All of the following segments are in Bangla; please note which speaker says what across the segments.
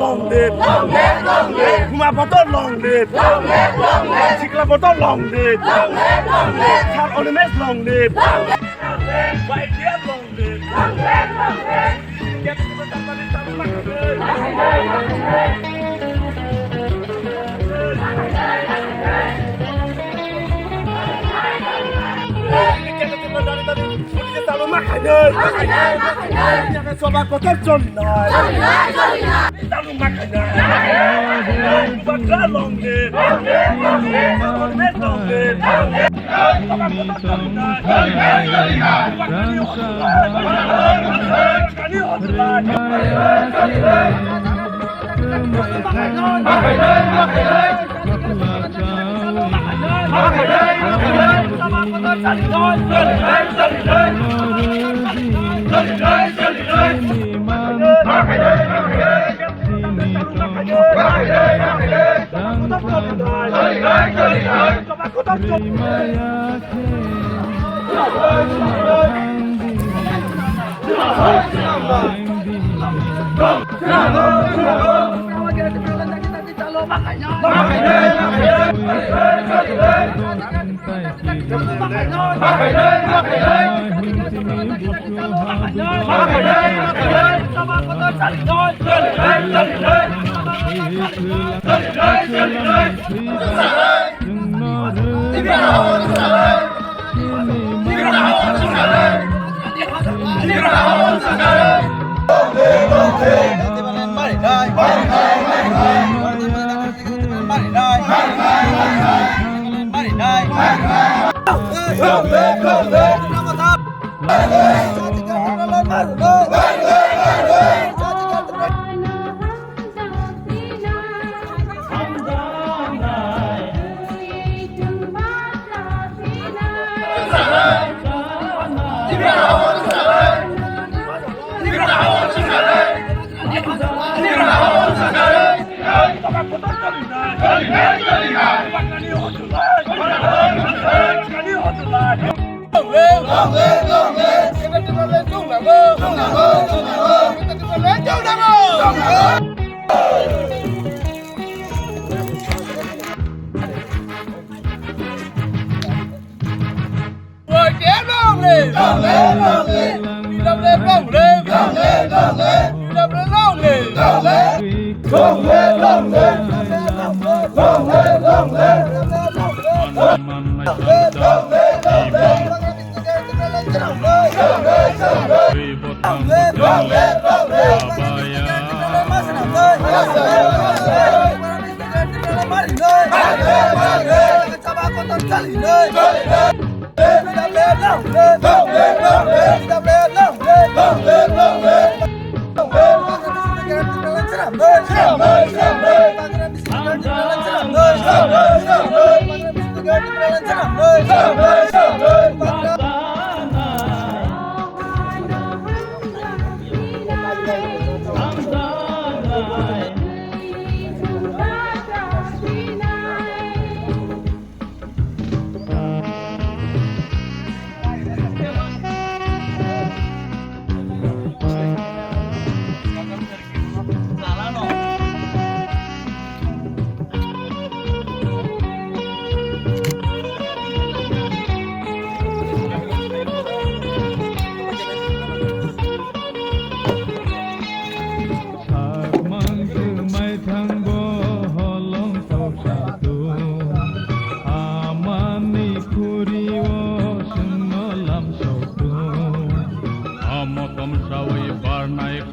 Speaker 1: Long live, Kumapoto long live, Chiklapoto long live, Animesh long live, White deer long live, get to the sobat kotor jolly Talu makanya Bakal long live long live
Speaker 2: Hãy subscribe cho kênh Ghiền Mì Gõ để không bỏ lỡ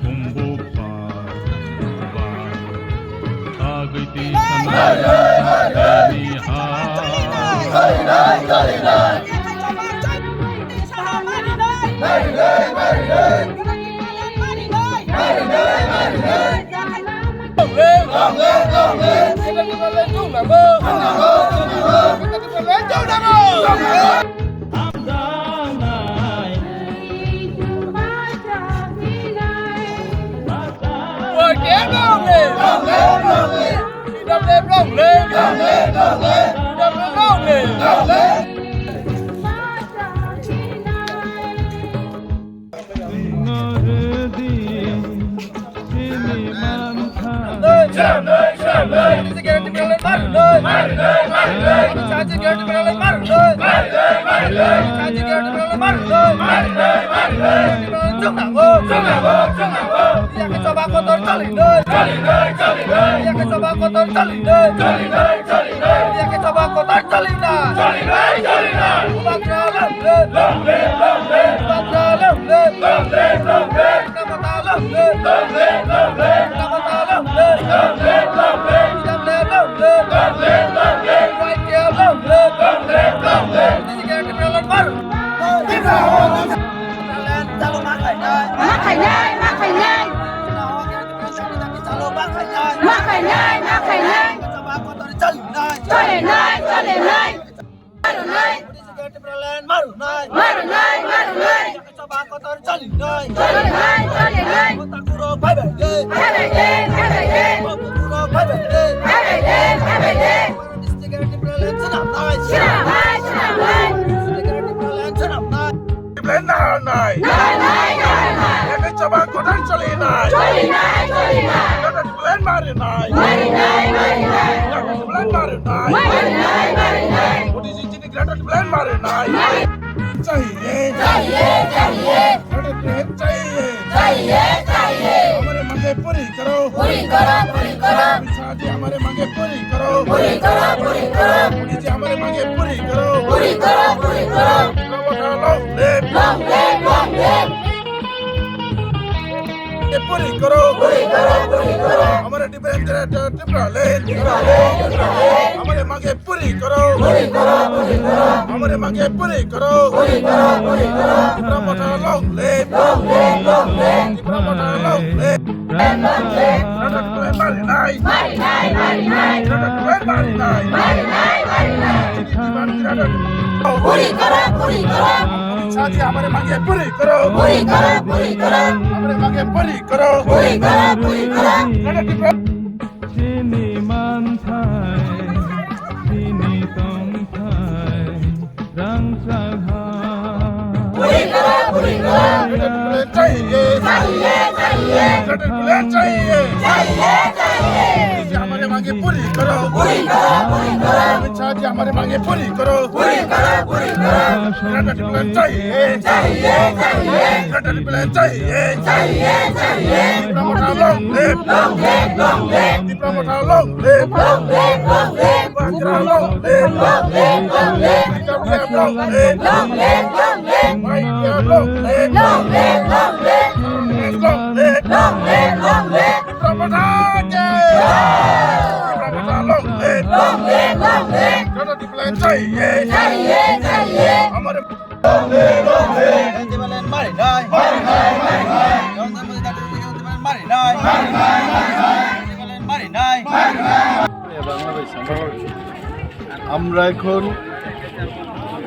Speaker 2: những video hấp dẫn. আমরা এখন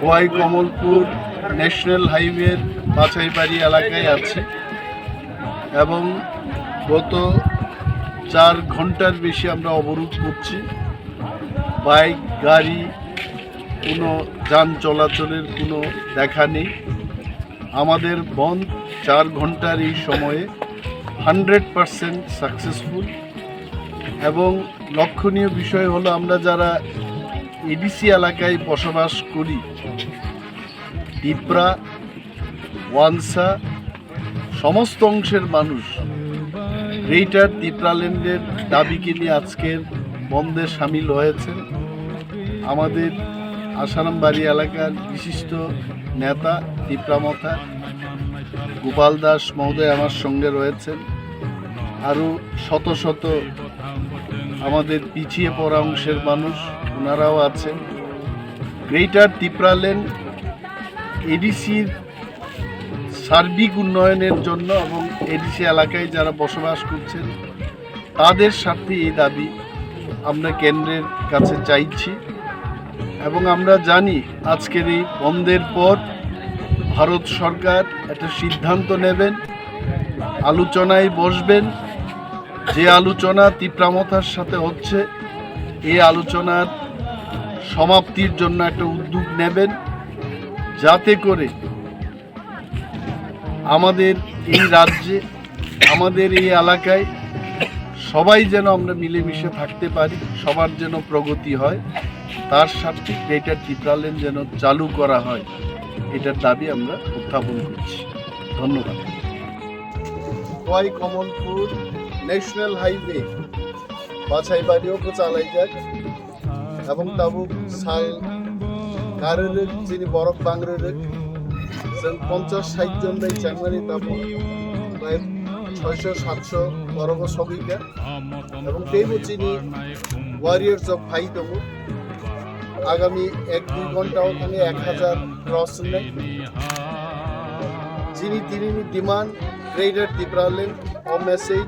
Speaker 2: ওয়াই কমলপুর ন্যাশনাল হাইওয়ের বাছাইবাড়ি এলাকায় আছি এবং গত 4 ঘন্টার বেশি আমরা অবরোধ করছি। বাইক গাড়ি কোনো যান চলাচলের কোনো দেখা নেই। আমাদের বন্ধ 4 ঘন্টার এই সময়ে 100% সাকসেসফুল এবং লক্ষণীয় বিষয় হলো আমরা যারা এডিসি এলাকায় বসবাস করি, ত্রিপুরা ওয়ানসা সমস্ত অংশের মানুষ গ্রেটার ত্রিপুরাল্যান্ডের দাবিকে নিয়ে আজকের বন্ধে সামিল হয়েছে। আমাদের আসারামবাড়ি এলাকার বিশিষ্ট নেতা ত্রিপুরামথা গোপাল দাস মহোদয় আমার সঙ্গে রয়েছেন, আরও শত শত আমাদের পিছিয়ে পড়া অংশের মানুষ ওনারাও আছেন। গ্রেটার ত্রিপুরাল্যান্ড এডিসির সার্বিক উন্নয়নের জন্য এবং এডিসি এলাকায় যারা বসবাস করছেন তাদের স্বার্থে এই দাবি আমরা কেন্দ্রের কাছে চাইছি এবং আমরা জানি আজকের এই বন্ধের পর ভারত সরকার একটা সিদ্ধান্ত নেবেন, আলোচনায় বসবেন যে আলোচনা তীব্রামতার সাথে হচ্ছে, এই আলোচনার সমাপ্তির জন্য একটা উদ্যোগ নেবেন, যাতে করে আমাদের এই রাজ্যে, আমাদের এই এলাকায় সবাই যেন আমরা মিলেমিশে থাকতে পারি, সবার যেন প্রগতি হয়, তার সাথে গ্রেটার ত্রিপুরাল্যান্ড যেন চালু করা হয়, এটার দাবি আমরা উত্থাপন করছি। ধন্যবাদ। খোয়াই কমলপুর ন্যাশনাল হাইওয়ে বাছাইবাড়িও চালাই যাক এবং তাবুক সাল গারের যিনি বরফ বাংরের जों 50-60 জন এই চ্যাংমারি তাবুক প্রায় 600-700 বরফ সগিকা এবং তেইবো চিনি ওয়ারিয়ার্স অফ ফাই দङ আগামী 1-2 ঘন্টাও থানে 1000 ক্রস নেই যিনি তিনি ডিমান্ড গ্রেটার ত্রিপুরাল্যান্ড অ মেসেজ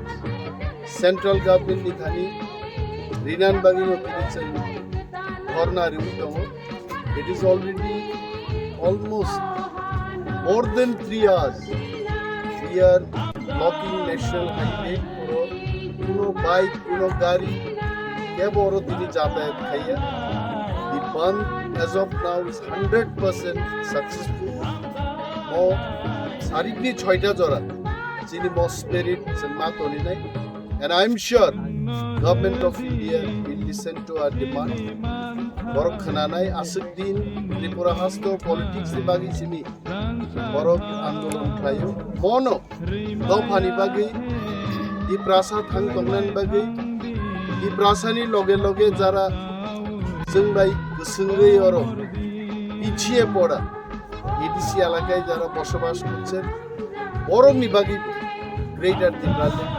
Speaker 2: সেন্ট্রাল গভর্নমেন্ট नि थानी रिनान बागिनो पिनिचै धरना रिउ दङ it is already almost more than 3 hours we are blocking national highway কোনো বাইক কোনো গাড়ি কে বড় তিনি যাতায়াত খাইয়া the band as of now is 100% successful ও সারিকনি 6টা জরা যিনি মো স্পিরিট জন্মা তনি নাই and I am sure government of India will listen to our demand borok khananai asukdin tripura hasto politics ni bagi chimi borok andolon thaio mono do phani bagi di prasa thang tonglan bagi di prasani loge loge jara जोंबाय गोसोङै अर পিছিয়ে পড়া এডিসি এলাকায় যারা বসবাস করছেন বরংনি বাকি গ্রেটার ত্রিপুরাল্যান্ড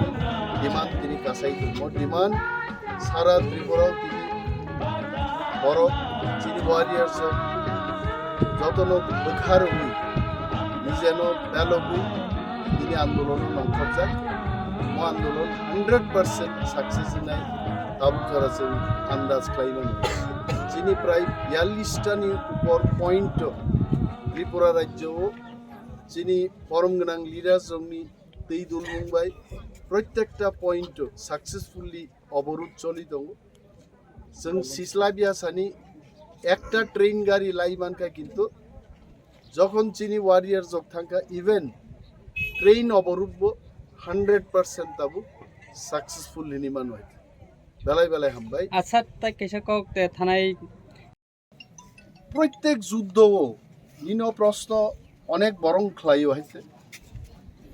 Speaker 2: ডিমান্ড তিনি কাছাই দङ ডিমান্ড সারা ত্রিপুরাও তিনি বরফ চিনি ওয়ারিয়ার্স যতন বোখার হই নিজেন বেলগুই তিনি আন্দোলন নংখর যাক ও আন্দোলন 100% সাকসেস নাই তাবু করাছে আন্দাজ ক্লাইমা যিনি প্রায় 42টানি উপর পয়েন্ট ত্রিপুরা রাজ্য যিনি পরম গোনাं লিডার जोंनि दै दुल बुंबाय प्रत्येकटा पॉइंट सक्सेसफुली अवरोध चलि दङ जों सिस्ला बियासानि একটা ট্রেন গাড়ি লাইমানকা কিন্তু যখন চিনি ওয়ারিয়ার জক থাকা ইভেন ট্রেন অবরোধ 100% তাবু সাকসেসফুল নিমান হয় বেলায় বেলায় হামবাই
Speaker 3: আচ্ছা তাই কেসা কক থানায়
Speaker 2: প্রত্যেক যুদ্ধ নিন প্রশ্ন অনেক বরং খ্লাইও হয়েছে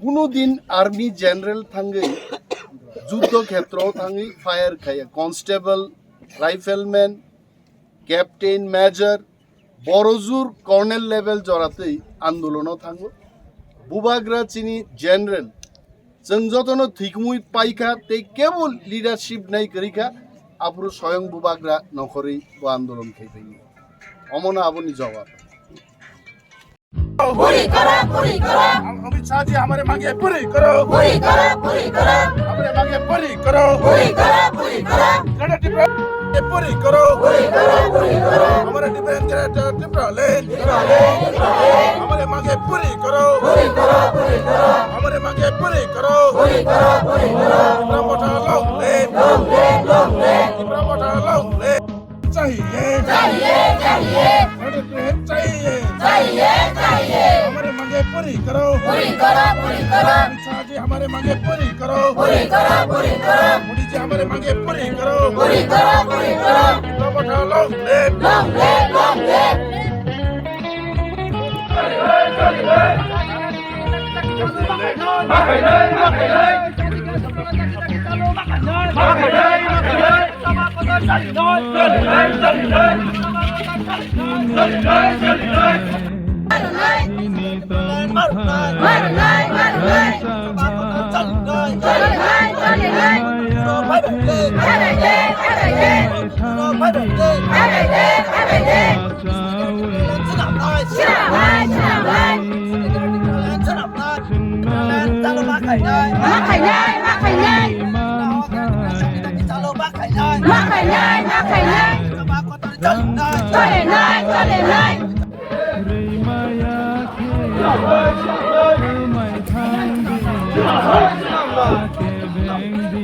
Speaker 2: কোনোদিন আর্মি জেনারেল থাঙ্গে যুদ্ধক্ষেত্র থাঙ্গে ফায়ার খাইয়া কনস্টেবল রাইফেলম্যান ক্যাপ্টেন মেজর বড়জোর কর্নেল লেভেল জড়াতেই আন্দোলনও থাঙ্গো বুবাগ্রা চিনি জেনারেল जों যতনো ঠিকমুই পাইখা তে কেবল লিডারশিপ নাই করিখা আপুরো স্বয়ং বুবাগ্রা নখরেই ও আন্দোলন খাইপাই অমনা আবনি জবাব
Speaker 1: पूरी करो अमित शाह जी हमारे मांगे पूरी करो हमारे मांगे पूरी करो पूरी करो हमारे डिफेंस टिप्रालैंड हमारे मांगे पूरी करो हमारे मांगे पूरी करो टिप्रा लॉन्ग ले चाहिए हमारे मांगे पूरी करो शाह जी हमारे मांगे पूरी करो मोदी जी हमारे मांगे पूरी करो लॉन्ग ले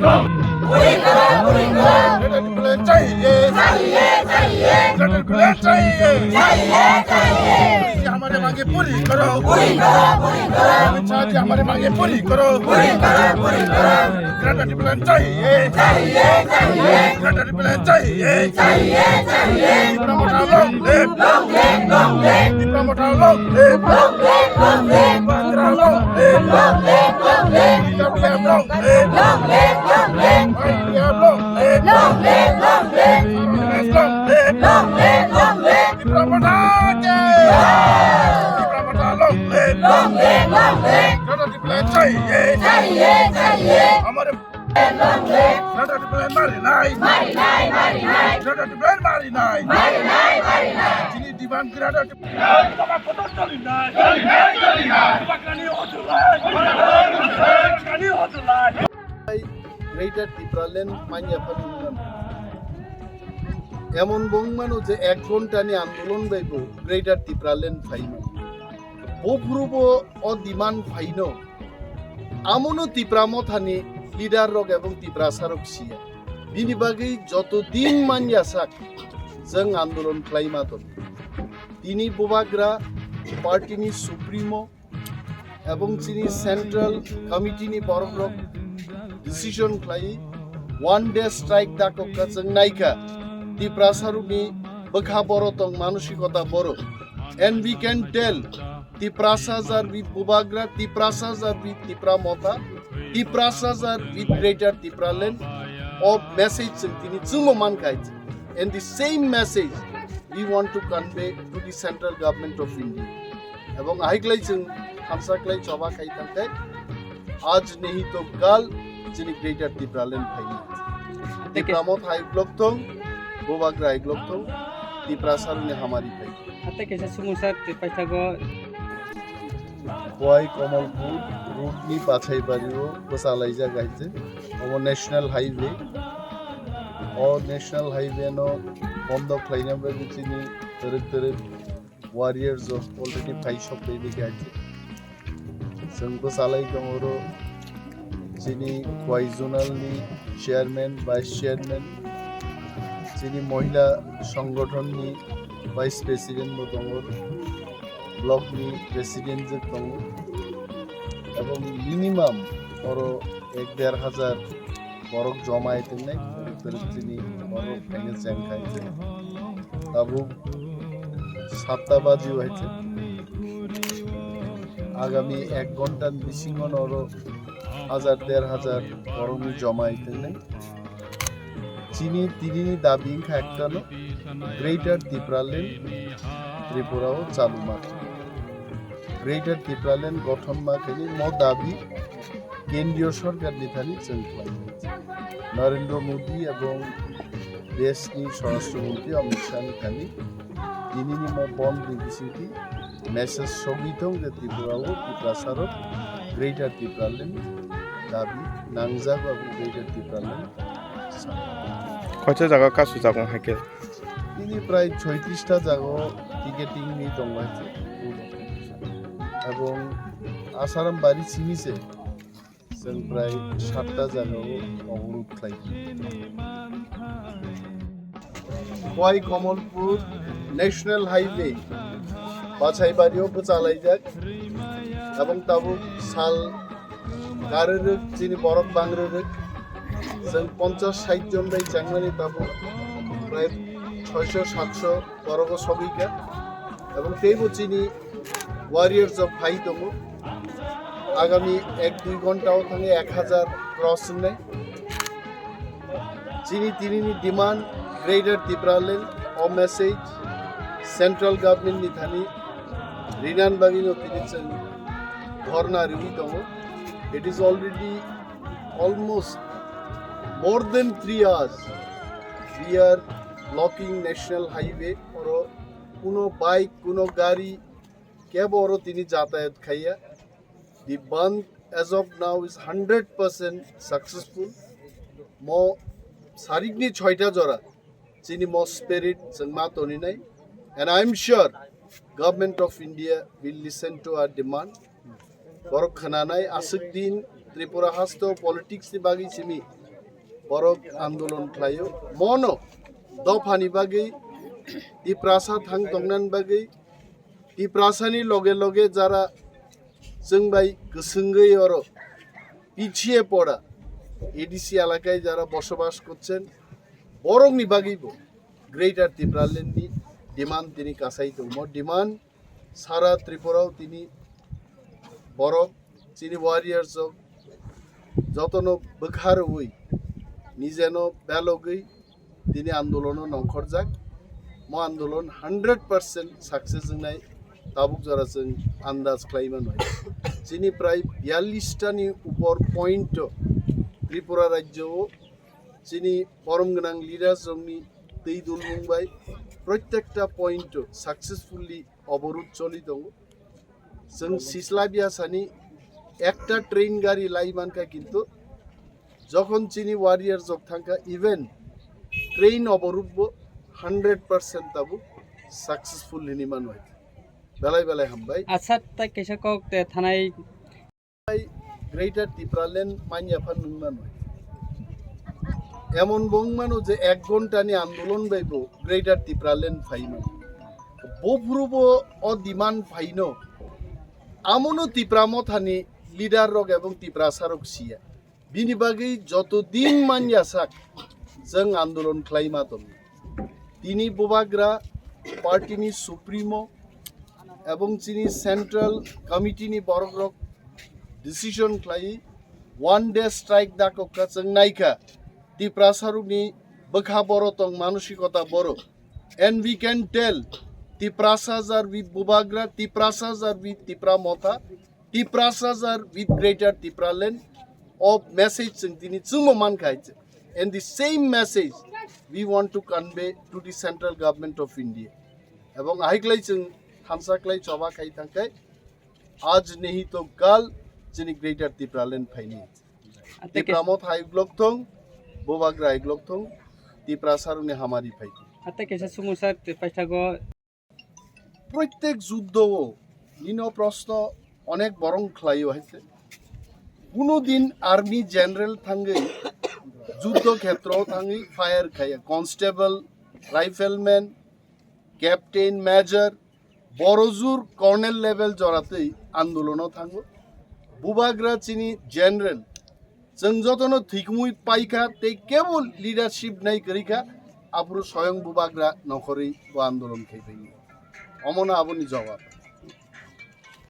Speaker 1: Go! प्लान चाहिए ग्रेटर प्लान चाहिए मोदी जी हमारे मांगे पूरी करो अमित शाह जी हमारे मांगे पूरी करो ग्रेटर प्लान चाहिए ग्रेटर प्लान चाहिए त्रिपुरा मोटा लोग त्रिपुरा मोटा लोग बांद्रा लोग TWM लोग IPM लोग त्रिपुरा मोटा लोग ग्रेटर प्लान चाहिए हमारे ग्रेटर प्लान मारी नाई ग्रेटर प्लान मारी नाई जिनी दीवान ग्रेटर
Speaker 2: গ্রেটার ত্রিপুরাল্যান্ড মাঞ্জাফা ইউনিয়ন এমন বংমানো যে 1 ঘন্টা নি আন্দোলন বাইবো গ্রেটার ত্রিপুরাল্যান্ড ফাইনো বপুরুব অ ডিমান্ড ফাইনো আমনো ত্রিপুরামো থানি লিডার রক এবং ত্রিপুরা সারক সিয়া বিনি বাগै যতদিন মানজাসাক जों आन्दोलन खालामा दं তিনি বুবাগ্রা পার্টিনি সুপ্রিমো এবং যিনি সেন্ট্রাল কমিটিনি বরগ্রক ডিসিশন খাই ওয়ান ডে স্ট্রাইক দাককা जों नायखा ত্রিপুরা সারুনি বখা বড় তং মানসিকতা বড় and we can tell Tripura সাজার উইথ বুবাগ্রা ত্রিপুরা সাজার উইথ ত্রিপুরা মতা ত্রিপুরা সাজার with greater Tripuraland of message তিনি চুমো মান খাইছে and the same message we want to convey to the central government of India এবং আইক্লাই जों হামসাক্লাই সভা খাই থাকতে আজ নেহি তো কাল যিনি গ্রেটার ত্রিপুরাল্যান্ড ফাইনি ত্রিপুরামত হাই ব্লক থং বুবাগ্রা হাই ব্লক থং ত্রিপুরা সারুনি হামারি ফাই
Speaker 3: হাতে কেসা সুমুসা পাইথাগো
Speaker 2: বয় কমলপুর রুটনি বাছাইবাড়িও বসালাইজা গাইছে ও ন্যাশনাল হাইওয়ে ও ন্যাশনাল হাইওয়ে নো বন্ধ খাইনামবে চিনি তরে ওয়ারিয়ার্স অফ অলরেডি ফাই সপ্তাহ দিকে আছে जों বসালাই দমরো চিনি কোয়াইজোনালনি চেয়ারম্যান ভাইস চেয়ারম্যান চিনি মহিলা সংগঠননি ভাইস প্রেসিডেন্ট দমর ব্লকনি প্রেসিডেন্ট যে দङ এবং মিনিমাম আরো 1-1,500 বরক জমাইতে নাই তিনি বরক ফাইনাল চ্যাং খাইছে তাবু 7টা বাজি হয়েছে আগামী 1 ঘন্টার বিশিঙ্গন আরো 1,000-1,500 বরমি জমাইতে নাই চিনি তিরিনি দাবি খাইতানো গ্রেটার ত্রিপুরাল্যান্ড ত্রিপুরাও চালু মাত্র গ্রেটার ত্রিপুরাল্যান্ড গঠন মাখানি ম দাবি কেন্দ্রীয় সরকার নিথানি চলফাই নরেন্দ্র মোদী এবং দেশনি স্বরাষ্ট্রমন্ত্রী অমিত শাহ নিথানি তিনি ম বন বিবিসিটি মেসেজ সবিতং যে ত্রিপুরাও ত্রিপুরা সারক গ্রেটার ত্রিপুরাল্যান্ড দাবি নাংজাগ এবং গ্রেটার ত্রিপুরাল্যান্ড
Speaker 4: কয়টা জায়গা কাজ যাবো হাইকে
Speaker 2: তিনি প্রায় 36টা জায়গা টিকেটিং নিয়ে দংবাইছে এবং আসারাম বাড়ি চিনিছে जों প্রায় 7টা জায়গাও অবরোধ খাইছি কয় কমলপুর ন্যাশনাল হাইওয়ে বাছাইবাড়িও চালাই যাক এবং তাবু সাল গারের যিনি বরফ বাংরের जों 50-60 জন বাই চাংমানি তাবু প্রায় 600-700 বরফ সবিকা এবং তেইব চিনি ওয়ারিয়ার্স অফ ফাই দङ আগামী 1-2 ঘন্টাও থাঙে 1000 ক্রস নেই চিনি তিরিনি ডিমান্ড গ্রেটার ত্রিপুরাল্যান্ড অ মেসেজ সেন্ট্রাল গভর্নমেন্ট নিথানি রিনান বাগিনো তিরিচেন ধর্না রিভি দङ it is already almost more than 3 hours we are blocking national highway or কোনো বাইক কোনো গাড়ি কেবল তিনি যাতায়াত খাইয়া the band as of now is 100% successful mo sarigni 6ta jora chini mo spirit sangma toni nai and I am sure government of India will listen to our demand borok khana nai asuk din Tripura hasto politics ni bagi chimi borok andolon khlaio mono dofani bagei ti prasa thang tongnan bagei ti prasani loge loge jara जोंबाय गोसोंगै अरो পিছিয়ে পড়া এডিসি এলাকায় যারা বসবাস করছেন বরংনি বাগিবো গ্রেটার ত্রিপুরাল্যান্ডনি ডিমান্ড তিনি কাছাই দङ ডিমান্ড সারা ত্রিপুরাও তিনি বরক চিনি ওয়ারিয়ার্স যতনো বখার হই নিজেনো বেলগৈ তিনি আন্দোলন নংখরজাক ম আন্দোলন 100% সাকসেস जोंनाय ताबुक जरा जों आन्दाज खालामो नय जोंनि प्राय 42टानि उपर पॉइंट त्रिपुरा राज्योआव जोंनि परम गोनां लिडार जोंनि दै दुल बुंबाय प्रत्येकटा पॉइंट सक्सेसफुली अबरुद्ध चलि दङ जों सिस्लाबियासानि একটা ট্রেন গাড়ি লাইমানকা কিন্তু যখন চিনি ওয়ারিয়ার জব থাকা ইভেন ট্রেন অবরুদ্ধ 100% তাবু সাকসেসফুল হিনিমান হয় বেলায় বেলায় হামবাই
Speaker 3: আচ্ছা তাই কেসা কক থানায়
Speaker 2: গ্রেটার ত্রিপুরাল্যান্ড মাইয়াফান নুমান হয় এমন বংমানো যে 1 ঘন্টা নি আন্দোলন বাইব গ্রেটার ত্রিপুরাল্যান্ড ফাইনো বফুরুব অ ডিমান্ড ফাইনো আমনো ত্রিপুরামো থানি লিডার রক এবং ত্রিপুরা সারক সিয়া বিনি বাগै যতদিন মানিয়া সাক जों आंदोलन खालामा दं তিনি বুবাগ্রা পার্টিনি সুপ্রিমো এবং চিনি সেন্ট্রাল কমিটিনি বরগ্রক ডিসিশন খালাই 1 ডে স্ট্রাইক দাককা जों नायखा ত্রিপুরা সারুকনি বখা বড় তং মানসিকতা বড় and we can tell Tripura সাজার উইথ বুবাগ্রা ত্রিপুরা সাজার উইথ ত্রিপুরা মথা ত্রিপুরা সাজার with greater Tripuraland of message जों दिनै जोंबो मानखायचे and the same message we want to convey to the central government of India এবং আইক্লাই जों थानसाक्लाय चबा खाय थांखाय आज नहीं तो कल जोंनि ग्रेटार ত্রিপুরাল্যান্ড फाइनि ত্রিপুরাमो थाइग्लक थं बोबाग्रा आइग्लक थं ত্রিপুরা सारुनि हामारि फाइ
Speaker 3: আতে কেসা সমস্যা পাইথাগো
Speaker 2: প্রত্যেক যুদ্ধও নিনো প্রশ্ন অনেক বরং খ্লাইও হইছে কোনোদিন আর্মি জেনারেল থাঙ্গै যুদ্ধ ক্ষেত্রও থাঙ্গै ফায়ার খাইয়া কনস্টেবল রাইফেলম্যান ক্যাপ্টেন মেজর বড়জুর কর্নেল লেভেল জরাতেই আন্দোলনও থাঙ্গো বুবাগ্রা চিনি জেনারেল जों যতনো ঠিকমুই পাইখা তে কেবল লিডারশিপ নাই করিখা আপুরো স্বয়ং বুবাগ্রা নখরেই ও আন্দোলন খাইপাই অমনা আবনি জবাব